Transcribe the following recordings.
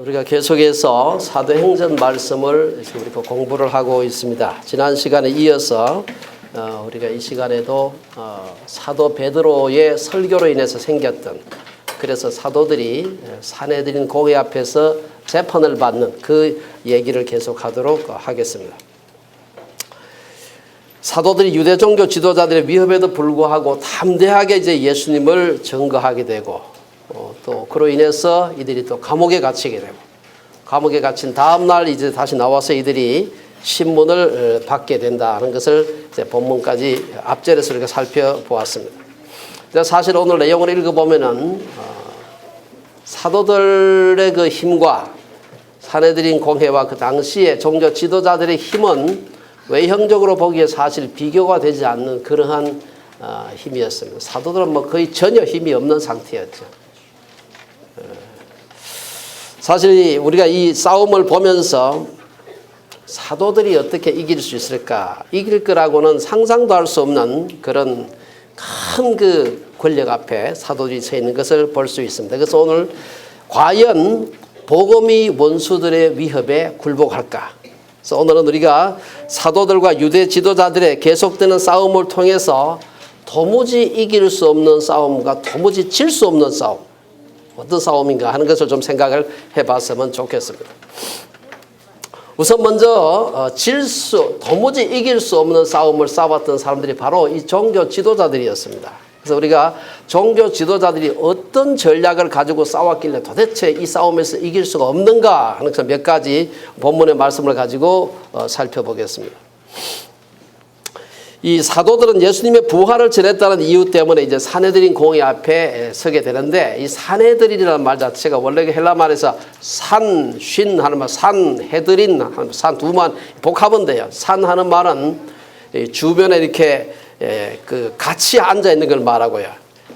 우리가 계속해서 사도행전 말씀을 우리가 공부를 하고 있습니다. 지난 시간에 이어서 우리가 이 시간에도 사도 베드로의 설교로 인해서 생겼던, 그래서 사도들이 산헤드린 공회 앞에서 재판을 받는 그 얘기를 계속하도록 하겠습니다. 사도들이 유대 종교 지도자들의 위협에도 불구하고 담대하게 이제 예수님을 증거하게 되고, 또 그로 인해서 이들이 또 감옥에 갇히게 되고, 감옥에 갇힌 다음 날 이제 다시 나와서 이들이 신문을 받게 된다는 것을 이제 본문까지 앞절에서 우리가 살펴보았습니다. 사실 오늘 내용을 읽어보면은 사도들의 그 힘과 산헤드린 공회와 그 당시의 종교 지도자들의 힘은 외형적으로 보기에 사실 비교가 되지 않는 그러한 힘이었습니다. 사도들은 뭐 거의 전혀 힘이 없는 상태였죠. 사실 우리가 이 싸움을 보면서 사도들이 어떻게 이길 수 있을까? 이길 거라고는 상상도 할 수 없는 그런 큰 그 권력 앞에 사도들이 서 있는 것을 볼 수 있습니다. 그래서 오늘 과연 복음이 원수들의 위협에 굴복할까? 그래서 오늘은 우리가 사도들과 유대 지도자들의 계속되는 싸움을 통해서 도무지 이길 수 없는 싸움과 도무지 질 수 없는 싸움, 어떤 싸움인가 하는 것을 좀 생각을 해봤으면 좋겠습니다. 우선 먼저 도무지 이길 수 없는 싸움을 싸웠던 사람들이 바로 이 종교 지도자들이었습니다. 그래서 우리가 종교 지도자들이 어떤 전략을 가지고 싸웠길래 도대체 이 싸움에서 이길 수가 없는가 하는 몇 가지 본문의 말씀을 가지고 살펴보겠습니다. 이 사도들은 예수님의 부활을 전했다는 이유 때문에 이제 산헤드린 공회 앞에 서게 되는데, 이 산헤드린이라는 말 자체가 원래 헬라 말에서 산쉰 하는 말, 산헤드린 하는 산 두 말 복합인데요. 산 하는 말은 주변에 이렇게 그 같이 앉아 있는 걸 말하고요.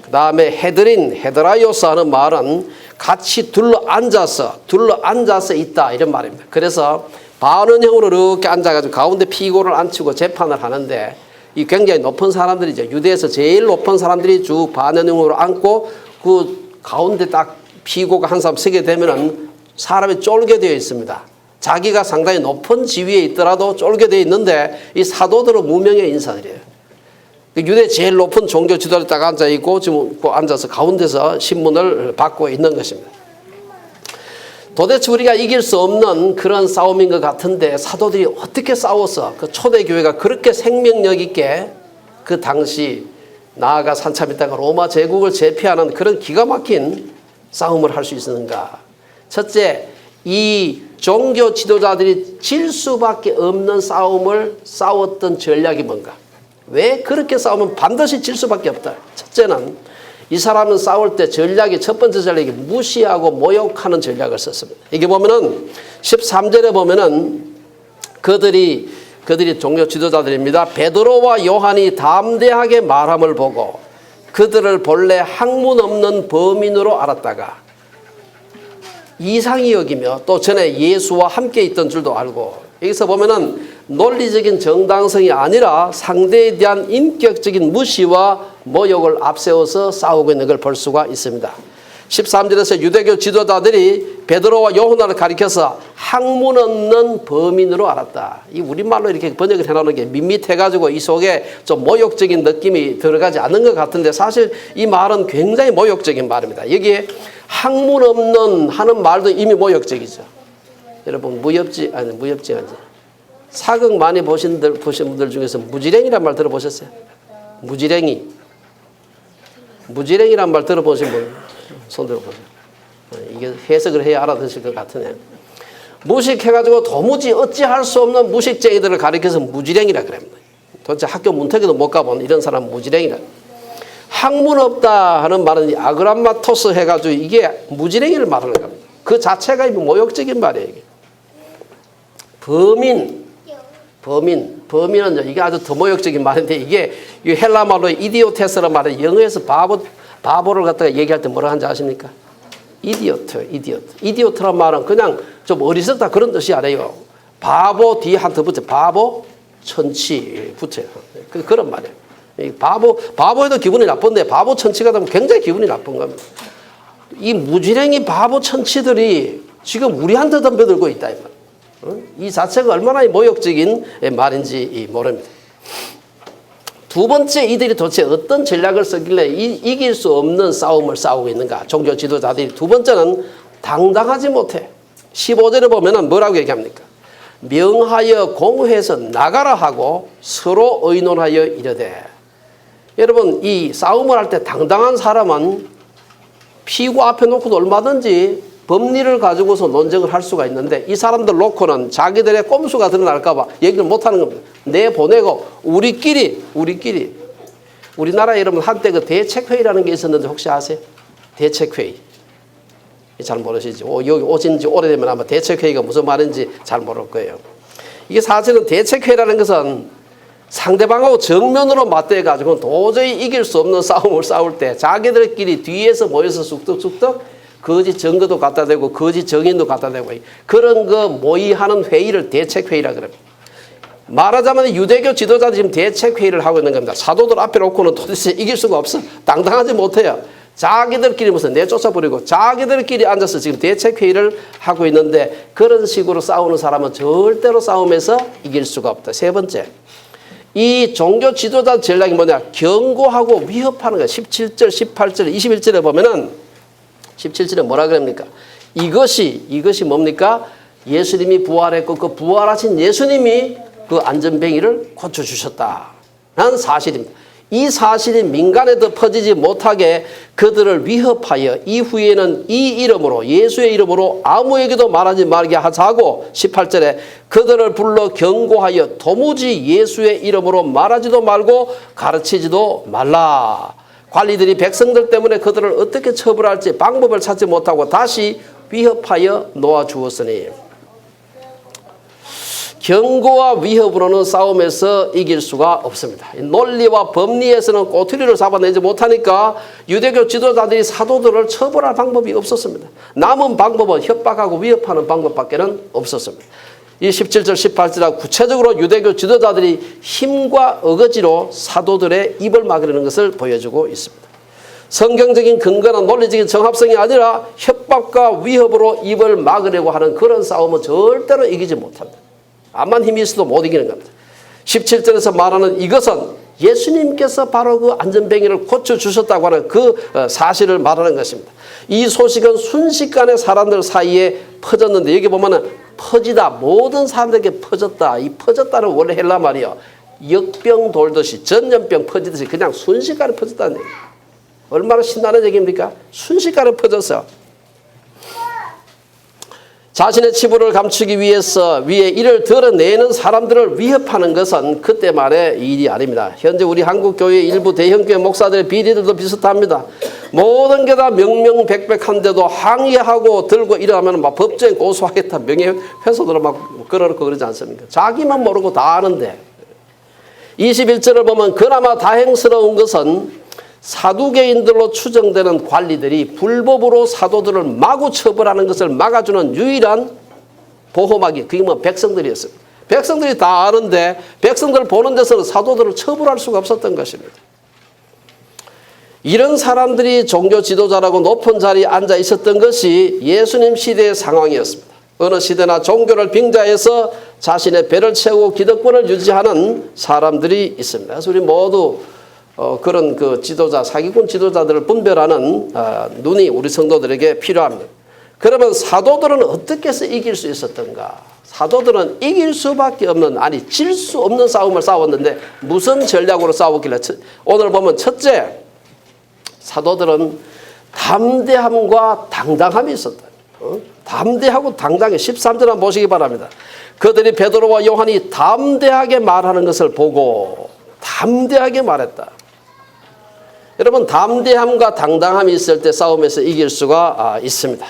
그 다음에 헤드린, 헤드라이오스 하는 말은 같이 둘러 앉아서 있다 이런 말입니다. 그래서 반원형으로 이렇게 앉아가지고 가운데 피고를 앉히고 재판을 하는데, 이 굉장히 높은 사람들이죠. 유대에서 제일 높은 사람들이 쭉 반원형으로 앉고 그 가운데 딱 피고가 한 사람 서게 되면은 사람이 쫄게 되어 있습니다. 자기가 상당히 높은 지위에 있더라도 쫄게 되어 있는데, 이 사도들은 무명의 인사들이에요. 유대 제일 높은 종교 지도자에 딱 앉아 있고 지금 앉아서 가운데서 신문을 받고 있는 것입니다. 도대체 우리가 이길 수 없는 그런 싸움인 것 같은데, 사도들이 어떻게 싸워서 그 초대교회가 그렇게 생명력 있게 그 당시 나아가 한참 있다가 로마 제국을 제패하는 그런 기가 막힌 싸움을 할 수 있었는가? 첫째, 이 종교 지도자들이 질 수밖에 없는 싸움을 싸웠던 전략이 뭔가? 왜 그렇게 싸우면 반드시 질 수밖에 없다? 첫째는 이 사람은 싸울 때 첫 번째 전략이 무시하고 모욕하는 전략을 썼습니다. 이게 보면은 13절에 보면은 그들이 종교 지도자들입니다. 베드로와 요한이 담대하게 말함을 보고 그들을 본래 학문 없는 범인으로 알았다가 이상히 여기며 또 전에 예수와 함께 있던 줄도 알고, 여기서 보면은 논리적인 정당성이 아니라 상대에 대한 인격적인 무시와 모욕을 앞세워서 싸우고 있는 걸 볼 수가 있습니다. 13절에서 유대교 지도자들이 베드로와 요한을 가리켜서 학문 없는 범인으로 알았다. 이 우리말로 이렇게 번역을 해놓는 게 밋밋해가지고 이 속에 좀 모욕적인 느낌이 들어가지 않는 것 같은데, 사실 이 말은 굉장히 모욕적인 말입니다. 여기에 학문 없는 하는 말도 이미 모욕적이죠. 여러분 무협지 아니 사극 많이 보신 분들 중에서 무지랭이란 말 들어보셨어요? 무지랭이란 말 들어보신 분 손 들어보세요. 이게 해석을 해야 알아듣을 것 같으네. 무식해가지고 도무지 어찌할 수 없는 무식쟁이들을 가리켜서 무지랭이라 그럽니다. 도대체 학교 문턱에도 못 가본 이런 사람 무지랭이라. 학문 없다 하는 말은 아그람마토스 해가지고 이게 무지랭이를 말하는 겁니다. 그 자체가 모욕적인 말이에요. 이게. 범인은 이게 아주 더 모욕적인 말인데, 이게 헬라 말로 이디오테스라는 말은 영어에서 바보를 갖다가 얘기할 때 뭐라 하는지 아십니까? 이디오트란 말은 그냥 좀 어리석다 그런 뜻이 아니에요. 바보 뒤에 한 더 붙여. 바보 천치 붙여요. 그런 말이에요. 바보에도 기분이 나쁜데 바보 천치가 되면 굉장히 기분이 나쁜 겁니다. 이 무지랭이 바보 천치들이 지금 우리한테 덤벼들고 있다 이 말. 이 자체가 얼마나 모욕적인 말인지 모릅니다. 두 번째, 이들이 도대체 어떤 전략을 쓰길래 이길 수 없는 싸움을 싸우고 있는가? 종교 지도자들이. 두 번째는 당당하지 못해. 15절에 보면 뭐라고 얘기합니까? 명하여 공회에서 나가라 하고 서로 의논하여 이르되. 여러분, 이 싸움을 할 때 당당한 사람은 피고 앞에 놓고도 얼마든지 법리를 가지고서 논쟁을 할 수가 있는데, 이 사람들 놓고는 자기들의 꼼수가 드러날까 봐 얘기를 못하는 겁니다. 내보내고 우리끼리. 우리나라에 여러분 한때 그 대책회의라는 게 있었는데 혹시 아세요? 대책회의. 잘 모르시죠? 여기 오신 지 오래되면 아마 대책회의가 무슨 말인지 잘 모를 거예요. 이게 사실은 대책회의라는 것은 상대방하고 정면으로 맞대가지고 도저히 이길 수 없는 싸움을 싸울 때 자기들끼리 뒤에서 모여서 쑥덕쑥덕 거짓 증거도 갖다 대고 거짓 정인도 갖다 대고 그런 거 모의하는 회의를 대책회의라 그럽니다. 말하자면 유대교 지도자들이 지금 대책회의를 하고 있는 겁니다. 사도들 앞에 놓고는 도대체 이길 수가 없어. 당당하지 못해요. 자기들끼리 무슨 내쫓아버리고 자기들끼리 앉아서 지금 대책회의를 하고 있는데, 그런 식으로 싸우는 사람은 절대로 싸움에서 이길 수가 없다. 세 번째, 이 종교 지도자 전략이 뭐냐? 경고하고 위협하는 거야. 17절, 18절, 21절에 보면은 17절에 뭐라 그럽니까? 이것이 뭡니까? 예수님이 부활했고 그 부활하신 예수님이 그 안전뱅이를 고쳐주셨다 라는 사실입니다. 이 사실이 민간에도 퍼지지 못하게 그들을 위협하여 이후에는 이 이름으로, 예수의 이름으로 아무에게도 말하지 말게 하자고 18절에 그들을 불러 경고하여 도무지 예수의 이름으로 말하지도 말고 가르치지도 말라. 관리들이 백성들 때문에 그들을 어떻게 처벌할지 방법을 찾지 못하고 다시 위협하여 놓아주었으니. 경고와 위협으로는 싸움에서 이길 수가 없습니다. 논리와 법리에서는 꼬투리를 잡아내지 못하니까 유대교 지도자들이 사도들을 처벌할 방법이 없었습니다. 남은 방법은 협박하고 위협하는 방법밖에는 없었습니다. 이 17절 18절에 구체적으로 유대교 지도자들이 힘과 어거지로 사도들의 입을 막으려는 것을 보여주고 있습니다. 성경적인 근거나 논리적인 정합성이 아니라 협박과 위협으로 입을 막으려고 하는 그런 싸움은 절대로 이기지 못합니다. 암만 힘이 있어도 못 이기는 겁니다. 17절에서 말하는 이것은 예수님께서 바로 그 안전뱅이를 고쳐주셨다고 하는 그 사실을 말하는 것입니다. 이 소식은 순식간에 사람들 사이에 퍼졌는데, 여기 보면은 퍼지다, 모든 사람들에게 퍼졌다. 이 퍼졌다는 원래 헬라 말이요, 역병 돌듯이, 전염병 퍼지듯이 그냥 순식간에 퍼졌다는 얘기예요. 얼마나 신나는 얘기입니까? 순식간에 퍼졌어. 자신의 치부를 감추기 위해서 위에 이를 드러내는 사람들을 위협하는 것은 그때만의 일이 아닙니다. 현재 우리 한국교회 일부 대형교회 목사들의 비리들도 비슷합니다. 모든 게 다 명명백백한데도 항의하고 들고 일어나면 막 법정에 고소하겠다, 명예훼손으로 막 걸어놓고 그러지 않습니까? 자기만 모르고 다 아는데. 21절을 보면 그나마 다행스러운 것은 사두개인들로 추정되는 관리들이 불법으로 사도들을 마구 처벌하는 것을 막아주는 유일한 보호막이, 그게 뭐 백성들이었습니다. 백성들이 다 아는데 백성들 보는 데서는 사도들을 처벌할 수가 없었던 것입니다. 이런 사람들이 종교 지도자라고 높은 자리에 앉아 있었던 것이 예수님 시대의 상황이었습니다. 어느 시대나 종교를 빙자해서 자신의 배를 채우고 기득권을 유지하는 사람들이 있습니다. 그래서 우리 모두 그런 그 지도자, 사기꾼 지도자들을 분별하는 눈이 우리 성도들에게 필요합니다. 그러면 사도들은 어떻게 해서 이길 수 있었던가? 사도들은 이길 수밖에 없는, 아니 질 수 없는 싸움을 싸웠는데 무슨 전략으로 싸웠길래? 오늘 보면 첫째, 사도들은 담대함과 당당함이 있었다. 담대하고 당당해. 13절 한번 보시기 바랍니다. 그들이 베드로와 요한이 담대하게 말하는 것을 보고 담대하게 말했다. 여러분, 담대함과 당당함이 있을 때 싸움에서 이길 수가 있습니다.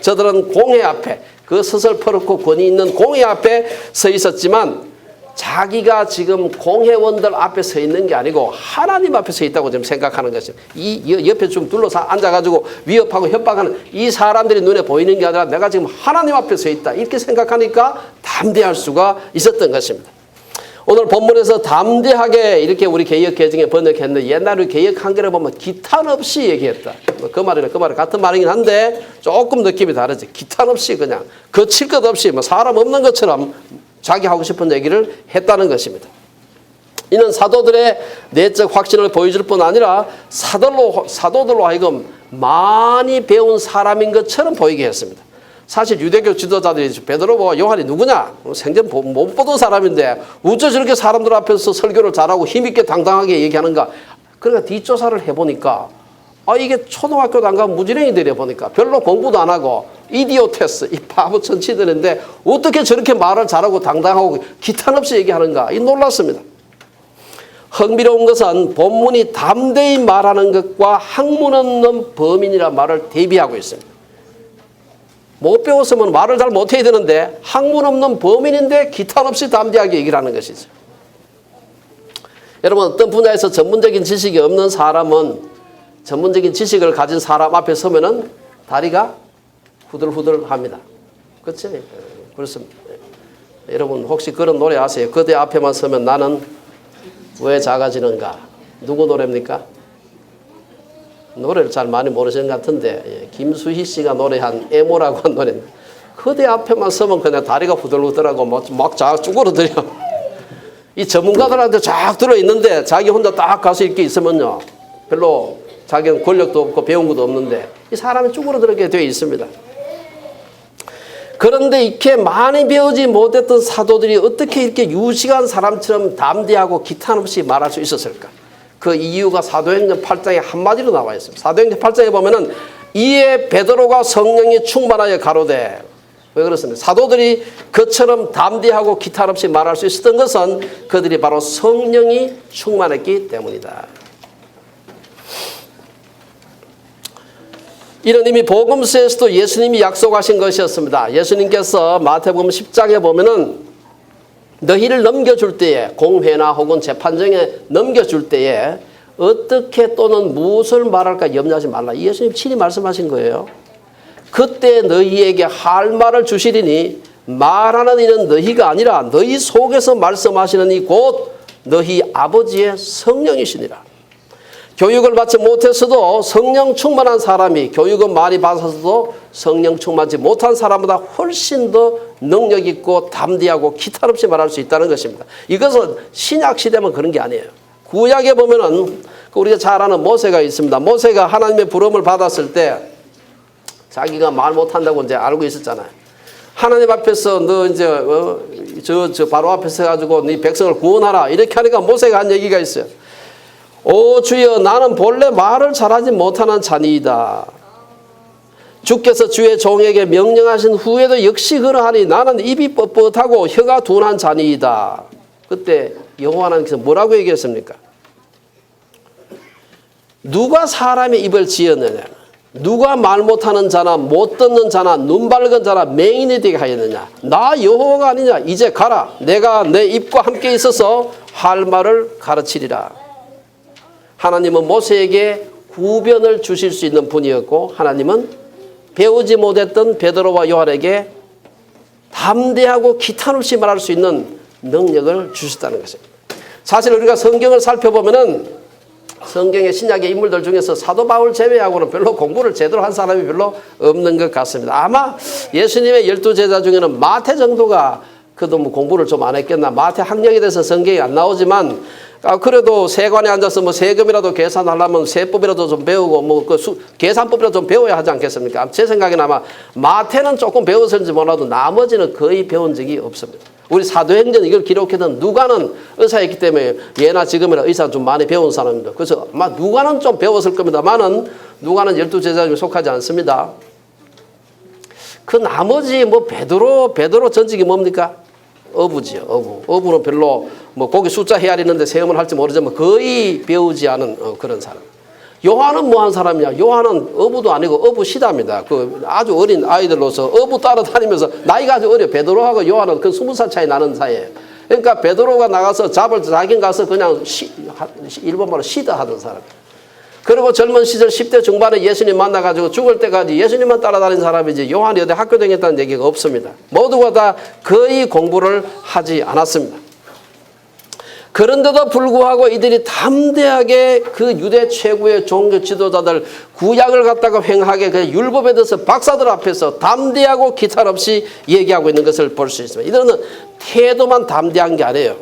저들은 공회 앞에, 그 서슬퍼렇고 권위 있는 공회 앞에 서 있었지만 자기가 지금 공회원들 앞에 서 있는 게 아니고 하나님 앞에 서 있다고 지금 생각하는 것입니다. 이 옆에 좀 둘러서 앉아가지고 위협하고 협박하는 이 사람들이 눈에 보이는 게 아니라 내가 지금 하나님 앞에 서 있다, 이렇게 생각하니까 담대할 수가 있었던 것입니다. 오늘 본문에서 담대하게 이렇게 우리 개역 개정에 번역했는데 옛날 우리 개역 한글에 보면 기탄 없이 얘기했다. 그 말이랑 그 말이 같은 말이긴 한데 조금 느낌이 다르지. 기탄 없이 그냥 거칠 것 없이 뭐 사람 없는 것처럼 자기 하고 싶은 얘기를 했다는 것입니다. 이는 사도들의 내적 확신을 보여줄 뿐 아니라 사도들로 하여금 많이 배운 사람인 것처럼 보이게 했습니다. 사실 유대교 지도자들이 베드로와 요한이 누구냐? 생전 못 보던 사람인데 어째 저렇게 사람들 앞에서 설교를 잘하고 힘있게 당당하게 얘기하는가? 그러니까 뒷조사를 해보니까 이게 초등학교도 안 가고 무지랭이들이 보니까 별로 공부도 안 하고 이디오테스, 이 바보 천치들인데 어떻게 저렇게 말을 잘하고 당당하고 기탄 없이 얘기하는가? 놀랐습니다. 흥미로운 것은 본문이 담대히 말하는 것과 학문 없는 범인이란 말을 대비하고 있습니다. 못 배웠으면 말을 잘 못해야 되는데 학문 없는 범인인데 기탄 없이 담대하게 얘기를 하는 것이죠. 여러분, 어떤 분야에서 전문적인 지식이 없는 사람은 전문적인 지식을 가진 사람 앞에 서면은 다리가 후들후들합니다. 그렇죠? 그렇습니다. 여러분 혹시 그런 노래 아세요? 그대 앞에만 서면 나는 왜 작아지는가? 누구 노래입니까? 노래를 잘 많이 모르시는 것 같은데 김수희 씨가 노래한 애모라고 한 노래입니다. 그대 앞에만 서면 그냥 다리가 후들후들하고 막 쭈그러들려. 이 전문가들한테 쫙 들어있는데 자기 혼자 딱 가서 이렇게 있으면요 별로 자기는 권력도 없고 배운 것도 없는데 이 사람이 쭈그러들게 되어 있습니다. 그런데 이렇게 많이 배우지 못했던 사도들이 어떻게 이렇게 유식한 사람처럼 담대하고 기탄 없이 말할 수 있었을까? 그 이유가 사도행전 8장에 한마디로 나와 있습니다. 사도행전 8장에 보면은 이에 베드로가 성령이 충만하여 가로되, 왜 그렇습니까? 사도들이 그처럼 담대하고 기탄 없이 말할 수 있었던 것은 그들이 바로 성령이 충만했기 때문이다. 이런 이미 복음서에서도 예수님이 약속하신 것이었습니다. 예수님께서 마태복음 10장에 보면은 너희를 넘겨줄 때에 공회나 혹은 재판정에 넘겨줄 때에 어떻게 또는 무엇을 말할까 염려하지 말라. 예수님 친히 말씀하신 거예요. 그때 너희에게 할 말을 주시리니 말하는 이는 너희가 아니라 너희 속에서 말씀하시는 이 곧 너희 아버지의 성령이시니라. 교육을 받지 못했어도 성령 충만한 사람이 교육은 많이 받았어도 성령 충만하지 못한 사람보다 훨씬 더 능력 있고 담대하고 기탄 없이 말할 수 있다는 것입니다. 이것은 신약 시대만 그런 게 아니에요. 구약에 보면은 우리가 잘 아는 모세가 있습니다. 모세가 하나님의 부름을 받았을 때 자기가 말 못한다고 이제 알고 있었잖아요. 하나님 앞에서 너 이제 저 바로 앞에서 해가지고 네 백성을 구원하라 이렇게 하니까 모세가 한 얘기가 있어요. 오 주여 나는 본래 말을 잘하지 못하는 자니이다. 주께서 주의 종에게 명령하신 후에도 역시 그러하니 나는 입이 뻣뻣하고 혀가 둔한 자니이다. 그때 여호와 하나님께서 뭐라고 얘기했습니까? 누가 사람의 입을 지었느냐? 누가 말 못하는 자나 못 듣는 자나 눈 밝은 자나 맹인이 되게 하였느냐? 나 여호와가 아니냐? 이제 가라. 내가 내 입과 함께 있어서 할 말을 가르치리라. 하나님은 모세에게 구변을 주실 수 있는 분이었고 하나님은 배우지 못했던 베드로와 요한에게 담대하고 기탄 없이 말할 수 있는 능력을 주셨다는 것입니다. 사실 우리가 성경을 살펴보면은 성경의 신약의 인물들 중에서 사도 바울 제외하고는 별로 공부를 제대로 한 사람이 별로 없는 것 같습니다. 아마 예수님의 12제자 중에는 마태 정도가 그도 뭐 공부를 좀 안 했겠나. 마태 학력에 대해서 성경이 안 나오지만 그래도 세관에 앉아서 뭐 세금이라도 계산하려면 세법이라도 좀 배우고 뭐 그 계산법이라도 좀 배워야 하지 않겠습니까? 제 생각에는 아마 마태는 조금 배웠을지 몰라도 나머지는 거의 배운 적이 없습니다. 우리 사도행전 이걸 기록했던 누가는 의사였기 때문에 예나 지금이나 의사 좀 많이 배운 사람입니다. 그래서 아마 누가는 좀 배웠을 겁니다만은 누가는 12제자 중에 속하지 않습니다. 그 나머지 뭐 베드로 전직이 뭡니까? 어부지요, 어부. 어부는 별로 뭐 거기 숫자 헤아리는데 세음을 할지 모르지만 거의 배우지 않은 그런 사람. 요한은 뭐 한 사람이냐? 요한은 어부도 아니고 어부시답니다. 그 아주 어린 아이들로서 어부 따라다니면서 나이가 아주 어려. 베드로하고 요한은 그 20살 차이 나는 사이에. 그러니까 베드로가 나가서 잡을 때 자기는 가서 그냥 일본말로 시다 하던 사람. 그리고 젊은 시절 10대 중반에 예수님 만나가지고 죽을 때까지 예수님만 따라다닌 사람이지 요한이 어디 학교 다녔다는 얘기가 없습니다. 모두가 다 거의 공부를 하지 않았습니다. 그런데도 불구하고 이들이 담대하게 그 유대 최고의 종교 지도자들 구약을 갖다가 횡하게 그 율법에 대해서 박사들 앞에서 담대하고 기탄 없이 얘기하고 있는 것을 볼 수 있습니다. 이들은 태도만 담대한 게 아니에요.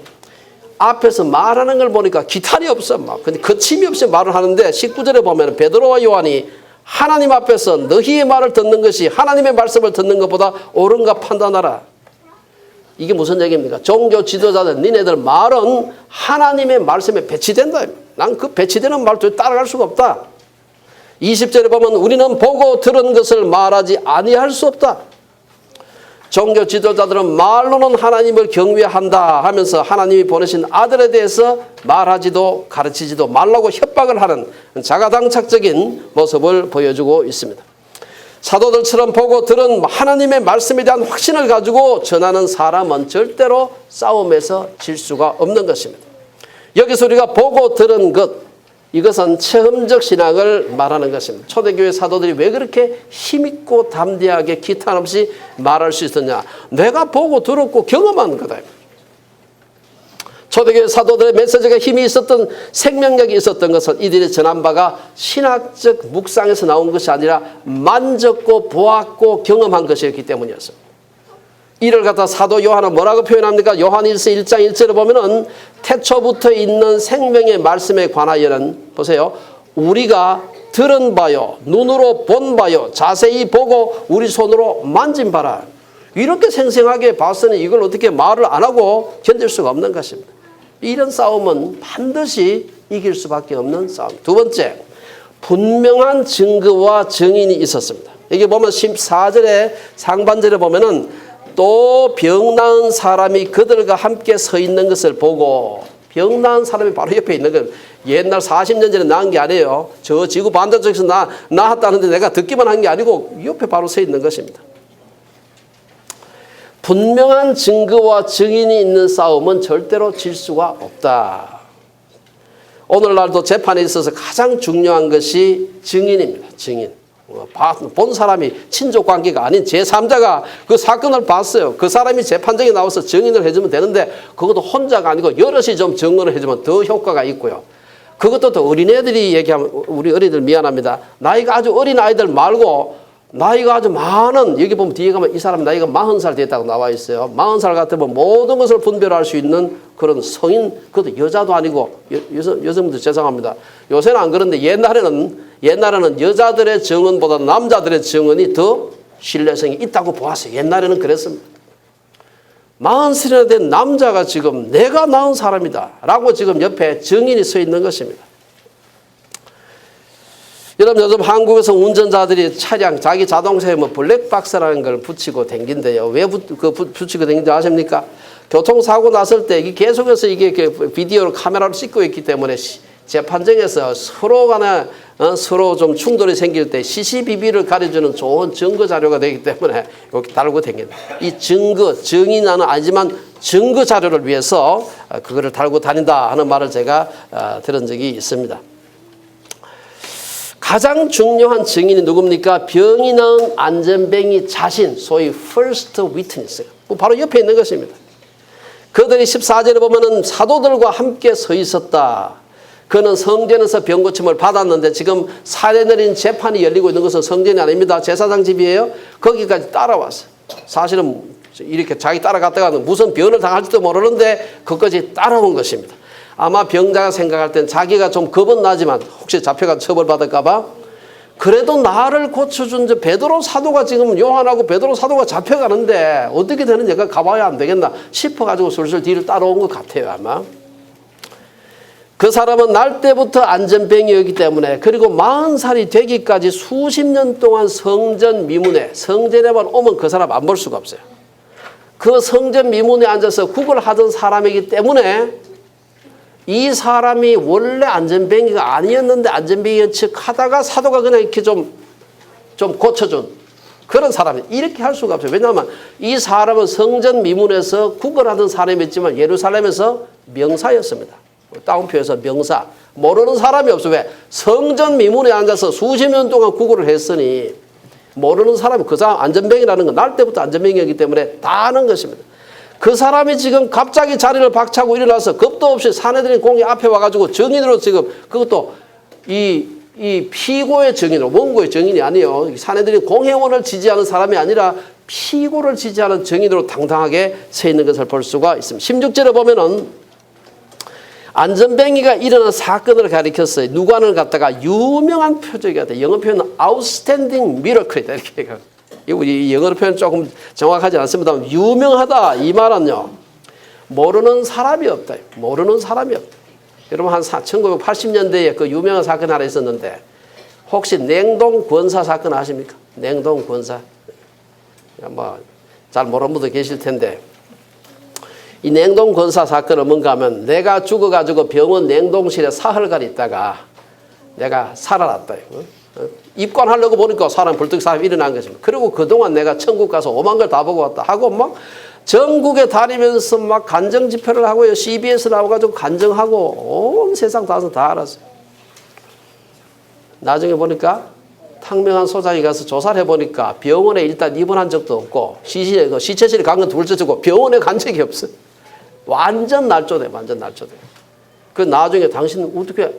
앞에서 말하는 걸 보니까 기탄이 없어. 막. 근데 거침이 없이 말을 하는데 19절에 보면 베드로와 요한이 하나님 앞에서 너희의 말을 듣는 것이 하나님의 말씀을 듣는 것보다 옳은가 판단하라. 이게 무슨 얘기입니까? 종교 지도자들 니네들 말은 하나님의 말씀에 배치된다. 난 그 배치되는 말도 따라갈 수가 없다. 20절에 보면 우리는 보고 들은 것을 말하지 아니할 수 없다. 종교 지도자들은 말로는 하나님을 경외한다 하면서 하나님이 보내신 아들에 대해서 말하지도 가르치지도 말라고 협박을 하는 자가당착적인 모습을 보여주고 있습니다. 사도들처럼 보고 들은 하나님의 말씀에 대한 확신을 가지고 전하는 사람은 절대로 싸움에서 질 수가 없는 것입니다. 여기서 우리가 보고 들은 것, 이것은 체험적 신앙을 말하는 것입니다. 초대교회 사도들이 왜 그렇게 힘있고 담대하게 기탄 없이 말할 수 있었냐? 내가 보고 들었고 경험한 거다. 초대교회 사도들의 메시지가 힘이 있었던, 생명력이 있었던 것은 이들이 전한 바가 신학적 묵상에서 나온 것이 아니라 만졌고 보았고 경험한 것이었기 때문이었습니다. 이를 갖다 사도 요한은 뭐라고 표현합니까? 요한일서 1장 1절에 보면은 태초부터 있는 생명의 말씀에 관하여는 보세요. 우리가 들은 바요, 눈으로 본 바요, 자세히 보고 우리 손으로 만진 바라. 이렇게 생생하게 봤으니 이걸 어떻게 말을 안 하고 견딜 수가 없는 것입니다. 이런 싸움은 반드시 이길 수밖에 없는 싸움. 두 번째, 분명한 증거와 증인이 있었습니다. 여기 보면 14절에 상반절에 보면은 또 병 나은 사람이 그들과 함께 서 있는 것을 보고, 병 나은 사람이 바로 옆에 있는 건 옛날 40년 전에 나은 게 아니에요. 저 지구 반대쪽에서 나왔다는데 내가 듣기만 한 게 아니고 옆에 바로 서 있는 것입니다. 분명한 증거와 증인이 있는 싸움은 절대로 질 수가 없다. 오늘날도 재판에 있어서 가장 중요한 것이 증인입니다. 증인. 본 사람이 친족 관계가 아닌 제3자가 그 사건을 봤어요. 그 사람이 재판정에 나와서 증인을 해주면 되는데 그것도 혼자가 아니고 여럿이 좀 증언을 해주면 더 효과가 있고요. 그것도 또 어린애들이 얘기하면 우리 어린이들 미안합니다. 나이가 아주 어린 아이들 말고 나이가 아주 많은, 여기 보면 뒤에 가면 이 사람 나이가 40살 됐다고 나와 있어요. 40살 같으면 모든 것을 분별할 수 있는 그런 성인, 그것도 여자도 아니고 여성분들 죄송합니다. 요새는 안 그런데 옛날에는 여자들의 증언보다 남자들의 증언이 더 신뢰성이 있다고 보았어요. 옛날에는 그랬습니다. 40살이나 된 남자가 지금 내가 낳은 사람이다 라고 지금 옆에 증인이 서 있는 것입니다. 여러분, 요즘 한국에서 운전자들이 차량, 자기 자동차에 뭐 블랙박스라는 걸 붙이고 댕긴대요. 왜 붙이고 댕긴지 아십니까? 교통사고 났을 때 계속해서 이게 비디오로 카메라로 찍고 있기 때문에 재판정에서 서로 간에 서로 좀 충돌이 생길 때 CCTV를 가려주는 좋은 증거 자료가 되기 때문에 이렇게 달고 댕긴다. 이 증거, 증인은 아니지만 증거 자료를 위해서 그거를 달고 다닌다 하는 말을 제가 들은 적이 있습니다. 가장 중요한 증인이 누굽니까? 병이 나은 안전뱅이 자신, 소위 first witness. 바로 옆에 있는 것입니다. 그들이 14절에 보면은 사도들과 함께 서 있었다. 그는 성전에서 병고침을 받았는데 지금 사례 내린 재판이 열리고 있는 것은 성전이 아닙니다. 제사장 집이에요. 거기까지 따라왔어요. 사실은 이렇게 자기 따라갔다가 무슨 변을 당할지도 모르는데 그것까지 따라온 것입니다. 아마 병자가 생각할 땐 자기가 좀 겁은 나지만 혹시 잡혀가 처벌받을까 봐 그래도 나를 고쳐준 저 베드로 사도가 지금 요한하고 베드로 사도가 잡혀가는데 어떻게 되는 얘가 가봐야 안 되겠나 싶어가지고 슬슬 뒤를 따라온 것 같아요. 아마 그 사람은 날 때부터 안전병이었기 때문에, 그리고 40살이 되기까지 수십 년 동안 성전 미문에, 성전에만 오면 그 사람 안 볼 수가 없어요. 그 성전 미문에 앉아서 국을 하던 사람이기 때문에 이 사람이 원래 안전뱅이가 아니었는데 안전뱅이 척 하다가 사도가 그냥 이렇게 좀 고쳐준 그런 사람이 이렇게 할 수가 없어요. 왜냐하면 이 사람은 성전 미문에서 국을 하던 사람이었지만 예루살렘에서 명사였습니다. 따옴표에서 명사. 모르는 사람이 없어. 왜? 성전 미문에 앉아서 수십 년 동안 국어를 했으니 모르는 사람이 그 사람 안전뱅이라는 건 날 때부터 안전뱅이였기 때문에 다 아는 것입니다. 그 사람이 지금 갑자기 자리를 박차고 일어나서 겁도 없이 사내들인 공의 앞에 와가지고 증인으로 지금 그것도 이 피고의 증인으로 원고의 증인이 아니에요. 사내들인 공회원을 지지하는 사람이 아니라 피고를 지지하는 증인으로 당당하게 서 있는 것을 볼 수가 있습니다. 16절에 보면은 안전뱅이가 일어난 사건을 가리켰어요. 누구를 갖다가 유명한 표적이가 돼. 영어 표현은 outstanding miracle이다 이렇게 해요. 이 영어로 표현 조금 정확하지 않습니다만 유명하다 이 말은요. 모르는 사람이 없다. 모르는 사람이 없다. 여러분 한 1980년대에 그 유명한 사건 하나 있었는데 혹시 냉동 권사 사건 아십니까? 냉동 권사. 뭐 잘 모르는 분도 계실 텐데 이 냉동 권사 사건은 뭔가 하면 내가 죽어가지고 병원 냉동실에 사흘간 있다가 내가 살아났다. 입관하려고 보니까 사람 불뚝 사람이 일어난 것입니다. 그리고 그동안 내가 천국 가서 오만 걸 다 보고 왔다 하고 막 전국에 다니면서 막 간증 집회를 하고요. CBS 나와가지고 간증하고 온 세상 다 알았어요. 나중에 보니까 탕명한 소장이 가서 조사를 해보니까 병원에 일단 입원한 적도 없고 시체실에 간 건 둘째치고 병원에 간 적이 없어요. 완전 날조돼. 완전 날조돼. 그 나중에 당신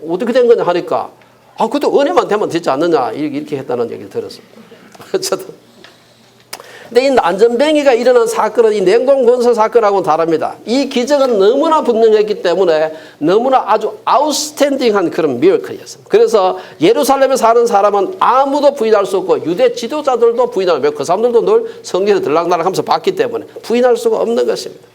어떻게 된 거냐 하니까 그것도 은혜만 되면 되지 않느냐 이렇게 했다는 얘기를 들었어요. 어쨌든 근데 이 안전뱅이가 일어난 사건은 이 냉동건설 사건하고는 다릅니다. 이 기적은 너무나 분명했기 때문에 너무나 아주 아웃스탠딩한 그런 미러클이었습니다. 그래서 예루살렘에 사는 사람은 아무도 부인할 수 없고 유대 지도자들도 부인할 수 없고 그 사람들도 늘 성경에 들락날락하면서 봤기 때문에 부인할 수가 없는 것입니다.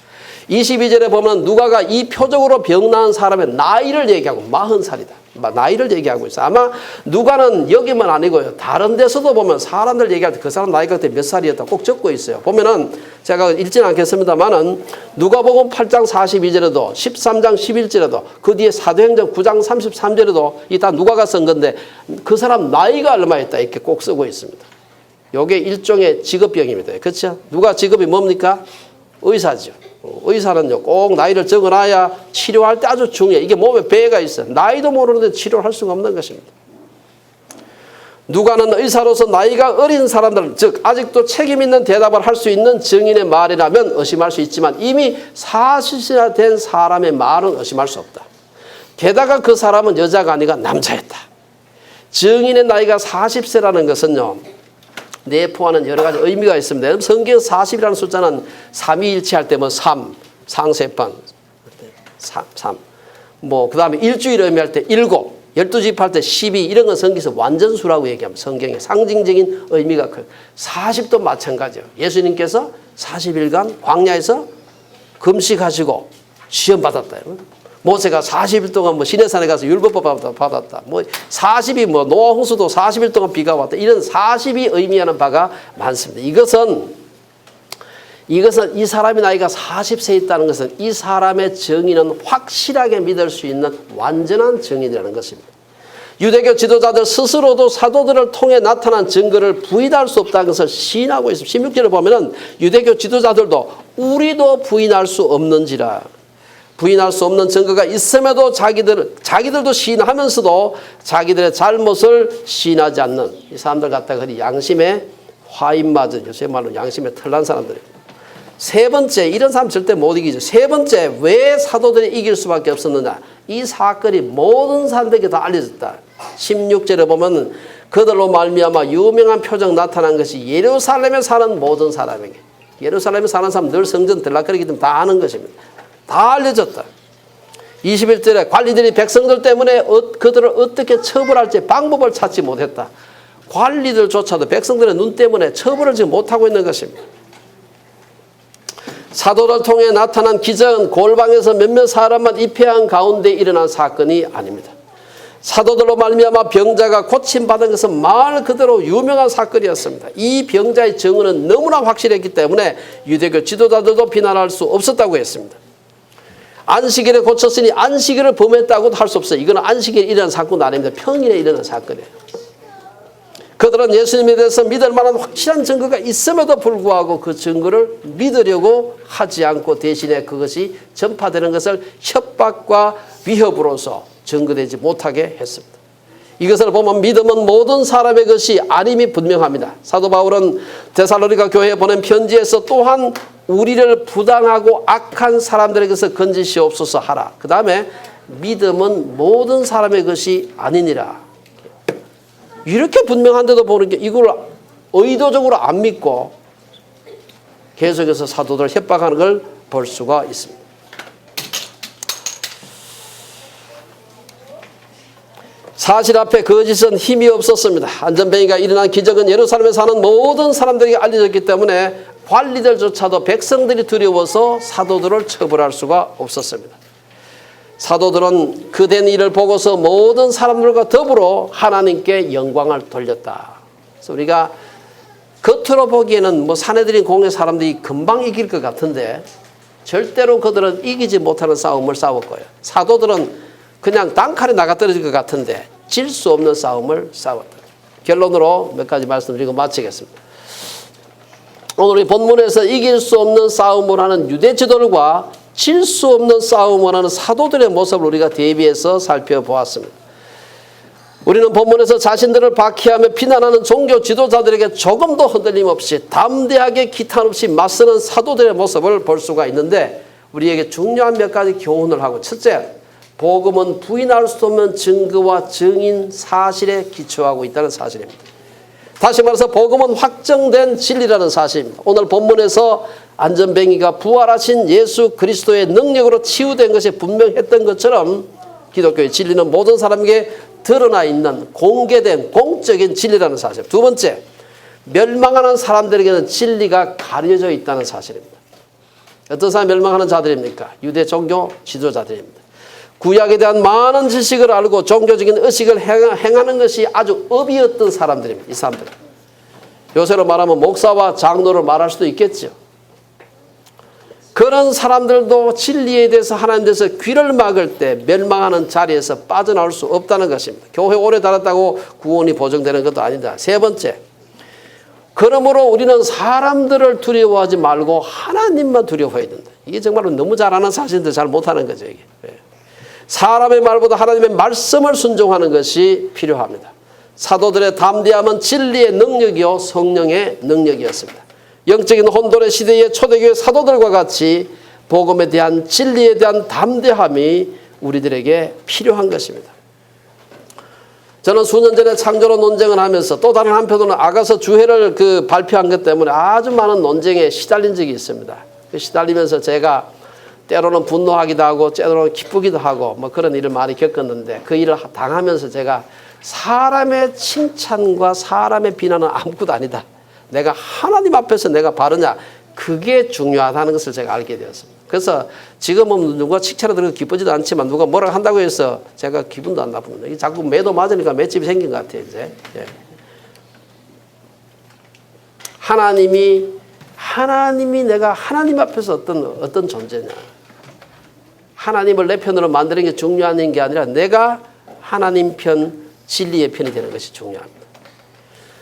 22절에 보면 누가가 이 표적으로 병 나은 사람의 나이를 얘기하고 40살이다. 나이를 얘기하고 있어요. 아마 누가는 여기만 아니고요. 다른 데서도 보면 사람들 얘기할 때 그 사람 나이가 그때 몇 살이었다 꼭 적고 있어요. 보면은 제가 읽지는 않겠습니다만은 누가복음 8장 42절에도 13장 11절에도 그 뒤에 사도행전 9장 33절에도 이 다 누가가 쓴 건데 그 사람 나이가 얼마였다 이렇게 꼭 쓰고 있습니다. 이게 일종의 직업병입니다. 그렇죠? 누가 직업이 뭡니까? 의사죠. 의사는요 꼭 나이를 적어놔야 치료할 때 아주 중요해. 이게 몸에 배가 있어. 나이도 모르는데 치료를 할 수가 없는 것입니다. 누가는 의사로서 나이가 어린 사람들 즉 아직도 책임 있는 대답을 할 수 있는 증인의 말이라면 의심할 수 있지만 이미 40세가 된 사람의 말은 의심할 수 없다. 게다가 그 사람은 여자가 아니라 남자였다. 증인의 나이가 40세라는 것은요 내포하는 여러 가지 의미가 있습니다. 성경 40이라는 숫자는 삼위일체할 때 뭐 3, 상세판 3, 뭐 그 다음에 일주일 의미할 때 7, 12집 할 때 12 이런 건 성경에서 완전수라고 얘기합니다. 성경의 상징적인 의미가 커요. 40도 마찬가지예요. 예수님께서 40일간 광야에서 금식하시고 시험 받았다. 모세가 40일 동안 뭐 시내산에 가서 율법법 받았다. 뭐 40이 뭐 노아 홍수도 40일 동안 비가 왔다. 이런 40이 의미하는 바가 많습니다. 이것은 이 사람의 나이가 40세 있다는 것은 이 사람의 정의는 확실하게 믿을 수 있는 완전한 정의라는 것입니다. 유대교 지도자들 스스로도 사도들을 통해 나타난 증거를 부인할 수 없다는 것을 시인하고 있습니다. 16절을 보면은 유대교 지도자들도 우리도 부인할 수 없는지라. 부인할 수 없는 증거가 있음에도 자기들도 시인하면서도 자기들의 잘못을 시인하지 않는 이 사람들 갖다가 양심에 화인 맞은 요새 말로 양심에 털난 사람들입니다. 세 번째 이런 사람 절대 못 이기죠. 세 번째 왜 사도들이 이길 수밖에 없었느냐. 이 사건이 모든 사람들에게 다 알려졌다. 16절에 보면 그들로 말미암아 유명한 표적 나타난 것이 예루살렘에 사는 모든 사람에게. 예루살렘에 사는 사람 늘 성전 들락거리기 때문에 다 아는 것입니다. 다 알려졌다. 21절에 관리들이 백성들 때문에 그들을 어떻게 처벌할지 방법을 찾지 못했다. 관리들조차도 백성들의 눈 때문에 처벌을 지금 못하고 있는 것입니다. 사도를 통해 나타난 기적은 골방에서 몇몇 사람만 입회한 가운데 일어난 사건이 아닙니다. 사도들로 말미암아 병자가 고침받은 것은 말 그대로 유명한 사건이었습니다. 이 병자의 증언은 너무나 확실했기 때문에 유대교 지도자들도 비난할 수 없었다고 했습니다. 안식일에 고쳤으니 안식일을 범했다고도 할 수 없어요. 이건 안식일에 일어난 사건은 아닙니다. 평일에 일어난 사건이에요. 그들은 예수님에 대해서 믿을 만한 확실한 증거가 있음에도 불구하고 그 증거를 믿으려고 하지 않고 대신에 그것이 전파되는 것을 협박과 위협으로서 증거되지 못하게 했습니다. 이것을 보면 믿음은 모든 사람의 것이 아님이 분명합니다. 사도 바울은 데살로니가 교회에 보낸 편지에서 또한 우리를 부당하고 악한 사람들에게서 건지시옵소서 하라. 그 다음에 믿음은 모든 사람의 것이 아니니라. 이렇게 분명한데도 보는 게 이걸 의도적으로 안 믿고 계속해서 사도들을 협박하는 걸 볼 수가 있습니다. 사실 앞에 거짓은 힘이 없었습니다. 안전뱅이가 일어난 기적은 예루살렘에 사는 모든 사람들에게 알려졌기 때문에 관리들조차도 백성들이 두려워서 사도들을 처벌할 수가 없었습니다. 사도들은 그된 일을 보고서 모든 사람들과 더불어 하나님께 영광을 돌렸다. 그래서 우리가 겉으로 보기에는 뭐 사내들인 공의 사람들이 금방 이길 것 같은데 절대로 그들은 이기지 못하는 싸움을 싸웠고요. 사도들은 그냥 단칼에 나가떨어질 것 같은데 질 수 없는 싸움을 싸웠다. 결론으로 몇 가지 말씀드리고 마치겠습니다. 오늘 이 본문에서 이길 수 없는 싸움을 하는 유대 지도들과 질 수 없는 싸움을 하는 사도들의 모습을 우리가 대비해서 살펴보았습니다. 우리는 본문에서 자신들을 박해하며 비난하는 종교 지도자들에게 조금도 흔들림 없이 담대하게 기탄 없이 맞서는 사도들의 모습을 볼 수가 있는데 우리에게 중요한 몇 가지 교훈을 하고, 첫째, 복음은 부인할 수 없는 증거와 증인 사실에 기초하고 있다는 사실입니다. 다시 말해서 복음은 확정된 진리라는 사실입니다. 오늘 본문에서 안전뱅이가 부활하신 예수 그리스도의 능력으로 치유된 것이 분명했던 것처럼 기독교의 진리는 모든 사람에게 드러나 있는 공개된 공적인 진리라는 사실. 두 번째, 멸망하는 사람들에게는 진리가 가려져 있다는 사실입니다. 어떤 사람이 멸망하는 자들입니까? 유대 종교 지도자들입니다. 구약에 대한 많은 지식을 알고 종교적인 의식을 행하는 것이 아주 업이었던 사람들입니다. 이 사람들. 요새로 말하면 목사와 장로를 말할 수도 있겠죠. 그런 사람들도 진리에 대해서 하나님 대해서 귀를 막을 때 멸망하는 자리에서 빠져나올 수 없다는 것입니다. 교회 오래 다녔다고 구원이 보증되는 것도 아니다. 세 번째, 그러므로 우리는 사람들을 두려워하지 말고 하나님만 두려워해야 된다. 이게 정말로 너무 잘 아는 사실인데 잘 못하는 거죠. 이게. 사람의 말보다 하나님의 말씀을 순종하는 것이 필요합니다. 사도들의 담대함은 진리의 능력이요 성령의 능력이었습니다. 영적인 혼돈의 시대의 초대교회 사도들과 같이 복음에 대한 진리에 대한 담대함이 우리들에게 필요한 것입니다. 저는 수년 전에 창조론 논쟁을 하면서 또 다른 한편으로는 아가서 주회를 발표한 것 때문에 아주 많은 논쟁에 시달린 적이 있습니다. 시달리면서 제가 때로는 분노하기도 하고 때로는 기쁘기도 하고 뭐 그런 일을 많이 겪었는데 그 일을 당하면서 제가 사람의 칭찬과 사람의 비난은 아무것도 아니다. 내가 하나님 앞에서 내가 바르냐, 그게 중요하다는 것을 제가 알게 되었습니다. 그래서 지금은 누가 칭찬을 들어도 기쁘지도 않지만 누가 뭐라고 한다고 해서 제가 기분도 안 나쁩니다. 자꾸 매도 맞으니까 맷집이 생긴 것 같아요. 이제. 하나님이 내가 하나님 앞에서 어떤 존재냐. 하나님을 내 편으로 만드는 게 중요한 게 아니라 내가 하나님 편, 진리의 편이 되는 것이 중요합니다.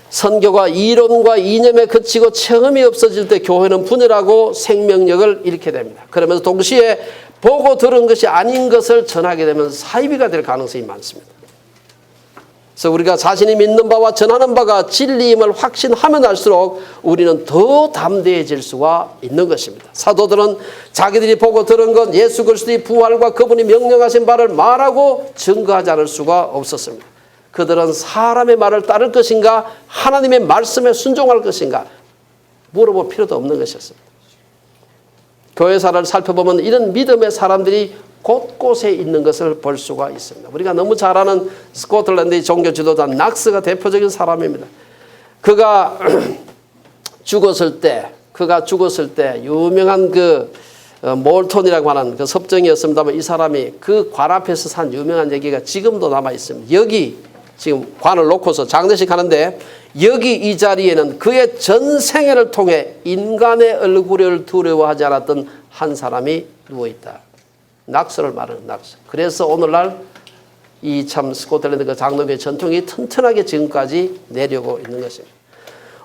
선교가 이론과 이념에 그치고 체험이 없어질 때 교회는 분열하고 생명력을 잃게 됩니다. 그러면서 동시에 보고 들은 것이 아닌 것을 전하게 되면 사이비가 될 가능성이 많습니다. 그래서 우리가 자신이 믿는 바와 전하는 바가 진리임을 확신하면 할수록 우리는 더 담대해질 수가 있는 것입니다. 사도들은 자기들이 보고 들은 것, 예수 그리스도의 부활과 그분이 명령하신 바를 말하고 증거하지 않을 수가 없었습니다. 그들은 사람의 말을 따를 것인가 하나님의 말씀에 순종할 것인가 물어볼 필요도 없는 것이었습니다. 교회사를 살펴보면 이런 믿음의 사람들이 곳곳에 있는 것을 볼 수가 있습니다. 우리가 너무 잘 아는 스코틀랜드의 종교 지도자 낙스가 대표적인 사람입니다. 그가 죽었을 때 유명한 몰톤이라고 하는 그 섭정이었습니다만 이 사람이 그 관 앞에서 산 유명한 얘기가 지금도 남아 있습니다. 여기 지금 관을 놓고서 장례식 하는데 여기 이 자리에는 그의 전생애를 통해 인간의 얼굴을 두려워하지 않았던 한 사람이 누워있다. 낙서를 말하는 낙서. 그래서 오늘날 이 참 스코틀랜드 그 장로교의 전통이 튼튼하게 지금까지 내려오고 있는 것입니다.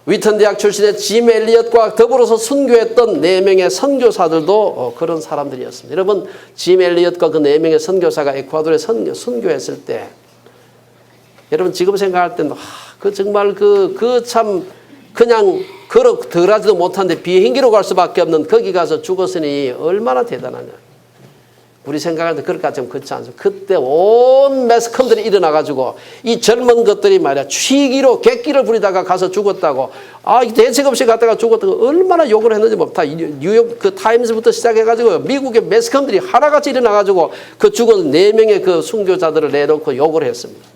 위튼 대학 출신의 짐 엘리엇과 더불어서 선교했던 4명의 선교사들도 그런 사람들이었습니다. 여러분, 짐 엘리엇과 그 4명의 선교사가 에콰도르에 선교했을 때 여러분 지금 생각할 때는 정말 참 그냥 걸어 들어가지도 못하는데 비행기로 갈 수밖에 없는 거기 가서 죽었으니 얼마나 대단하냐. 우리 생각할 때 그렇게까지 좀 그렇지 않습니까? 그때 온 매스컴들이 일어나가지고 이 젊은 것들이 말이야 취기로 객기를 부리다가 가서 죽었다고 대책 없이 갔다가 죽었다고 얼마나 욕을 했는지 뭐 다 뉴욕 그 타임스부터 시작해가지고 미국의 매스컴들이 하나같이 일어나가지고 그 죽은 4명의 그 순교자들을 내놓고 욕을 했습니다.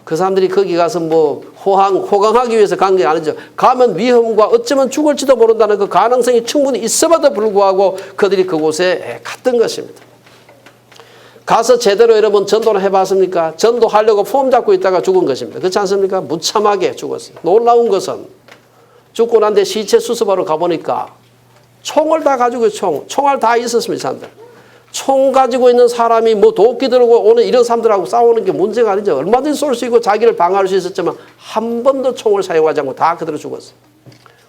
그 사람들이 거기 가서 뭐 호강하기 위해서 간 게 아니죠. 가면 위험과 어쩌면 죽을지도 모른다는 그 가능성이 충분히 있음에도 불구하고 그들이 그곳에 갔던 것입니다. 가서 제대로 여러분 전도를 해봤습니까? 전도하려고 폼 잡고 있다가 죽은 것입니다. 그렇지 않습니까? 무참하게 죽었어요. 놀라운 것은 죽고 난 뒤에 시체 수습하러 가보니까 총을 다 가지고 총알 다 있었습니다. 사람들. 총 가지고 있는 사람이 뭐 도끼 들고 오는 이런 사람들하고 싸우는 게 문제가 아니죠. 얼마든지 쏠 수 있고 자기를 방어할 수 있었지만 한 번도 총을 사용하지 않고 다 그대로 죽었어요.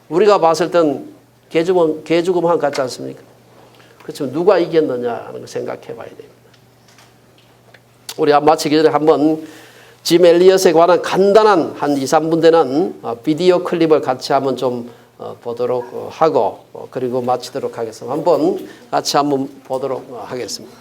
우리가 봤을 땐 개죽음 한 같지 않습니까? 그렇지만 누가 이겼느냐 하는 걸 생각해 봐야 됩니다. 우리 마치기 전에 한번 짐 엘리엇에 관한 간단한 한 2, 3분 되는 비디오 클립을 같이 한번 좀 보도록 하고 그리고 마치도록 하겠습니다. 한번 같이 한번 보도록 하겠습니다.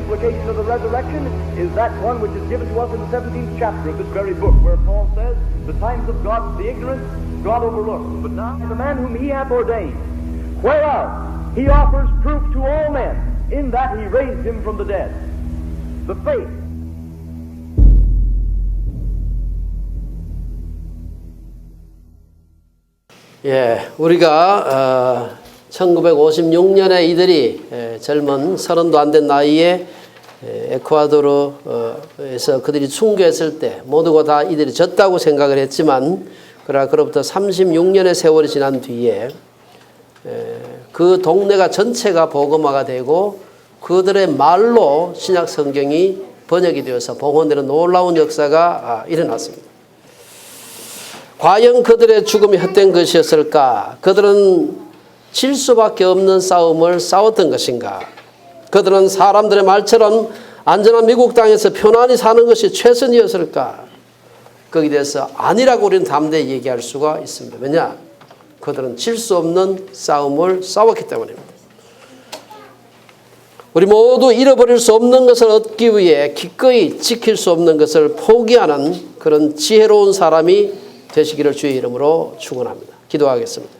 implication of the resurrection is that one which is given to us in the 17th chapter of this very book, where Paul says, the times of God, the ignorance, God overlooks. But now the man whom he hath ordained, whereof he offers proof to all men, in that he raised him from the dead. The faith. 예, 우리가 1956년에 이들이 젊은 30도 안 된 나이에 에콰도르에서 그들이 순교했을 때 모두가 다 이들이 졌다고 생각을 했지만 그로부터 36년의 세월이 지난 뒤에 그 동네가 전체가 복음화가 되고 그들의 말로 신약 성경이 번역이 되어서 복원되는 놀라운 역사가 일어났습니다. 과연 그들의 죽음이 헛된 것이었을까? 그들은 질 수밖에 없는 싸움을 싸웠던 것인가? 그들은 사람들의 말처럼 안전한 미국 땅에서 편안히 사는 것이 최선이었을까? 거기에 대해서 아니라고 우리는 담대히 얘기할 수가 있습니다. 왜냐? 그들은 질 수 없는 싸움을 싸웠기 때문입니다. 우리 모두 잃어버릴 수 없는 것을 얻기 위해 기꺼이 지킬 수 없는 것을 포기하는 그런 지혜로운 사람이 되시기를 주의 이름으로 축원합니다. 기도하겠습니다.